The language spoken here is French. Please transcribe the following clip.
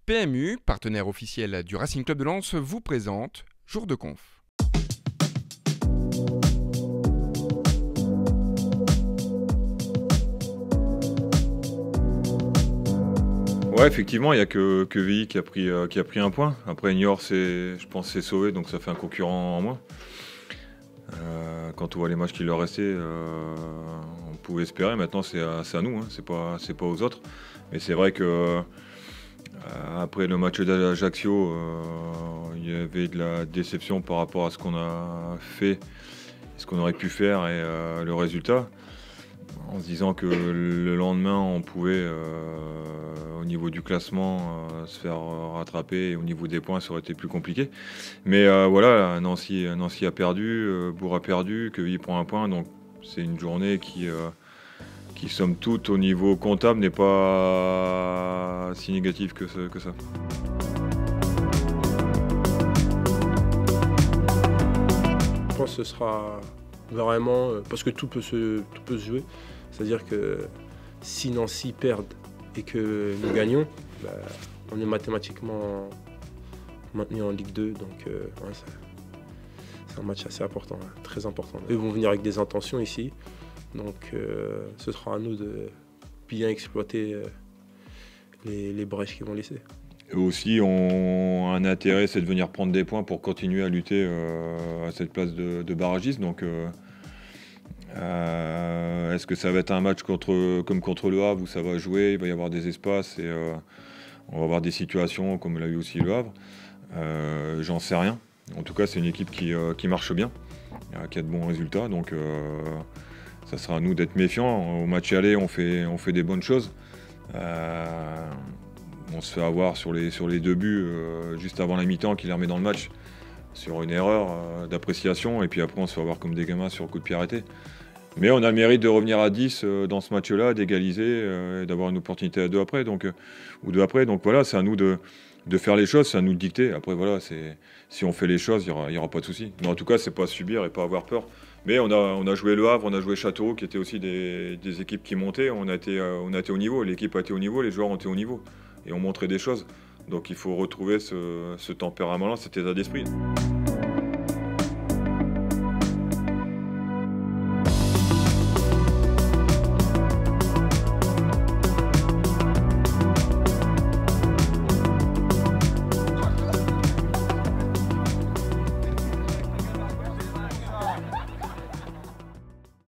PMU, partenaire officiel du Racing Club de Lens, vous présente Jour de Conf. Ouais, effectivement, il n'y a que VI qui a pris un point. Après, Niort, je pense, s'est sauvé, donc ça fait un concurrent en moins. Quand on voit les matchs qui leur restaient, on pouvait espérer. Maintenant, c'est à nous, hein. C'est pas aux autres. Mais c'est vrai que après le match d'Ajaccio, il y avait de la déception par rapport à ce qu'on a fait, ce qu'on aurait pu faire et le résultat. En se disant que le lendemain, on pouvait, au niveau du classement, se faire rattraper. Et au niveau des points, ça aurait été plus compliqué. Mais voilà, Nancy a perdu, Bourg a perdu, Quevilly prend un point. Donc c'est une journée qui somme toute, au niveau comptable, n'est pas si négative que ça. Je pense que ce sera vraiment, parce que tout peut se jouer, c'est-à-dire que si Nancy perd et que nous gagnons, on est mathématiquement maintenu en Ligue 2, donc ouais, c'est un match assez important, hein, très important. Eux vont venir avec des intentions ici, donc ce sera à nous de bien exploiter les brèches qu'ils vont laisser. Eux aussi ont un intérêt, c'est de venir prendre des points pour continuer à lutter à cette place de barragiste. Donc, est-ce que ça va être un match comme contre le Havre où ça va jouer, il va y avoir des espaces et on va avoir des situations comme l'a eu aussi le Havre? J'en sais rien. En tout cas, c'est une équipe qui marche bien, qui a de bons résultats. Donc, ça sera à nous d'être méfiants. Au match aller, on fait des bonnes choses. On se fait avoir sur les deux buts juste avant la mi-temps qui les remet dans le match sur une erreur d'appréciation et puis après on se fait avoir comme des gamins sur le coup de pied arrêté. Mais on a le mérite de revenir à 10 dans ce match-là, d'égaliser et d'avoir une opportunité à 2 après. Donc voilà, c'est à nous de faire les choses, c'est à nous de dicter. Après voilà, si on fait les choses, il y aura pas de souci. Mais en tout cas, c'est pas subir et pas avoir peur. Mais on a joué Le Havre, on a joué Châteauroux, qui étaient aussi des équipes qui montaient. On a été au niveau, l'équipe a été au niveau, les joueurs ont été au niveau. Et ont montré des choses. Donc il faut retrouver ce tempérament-là, cet état d'esprit.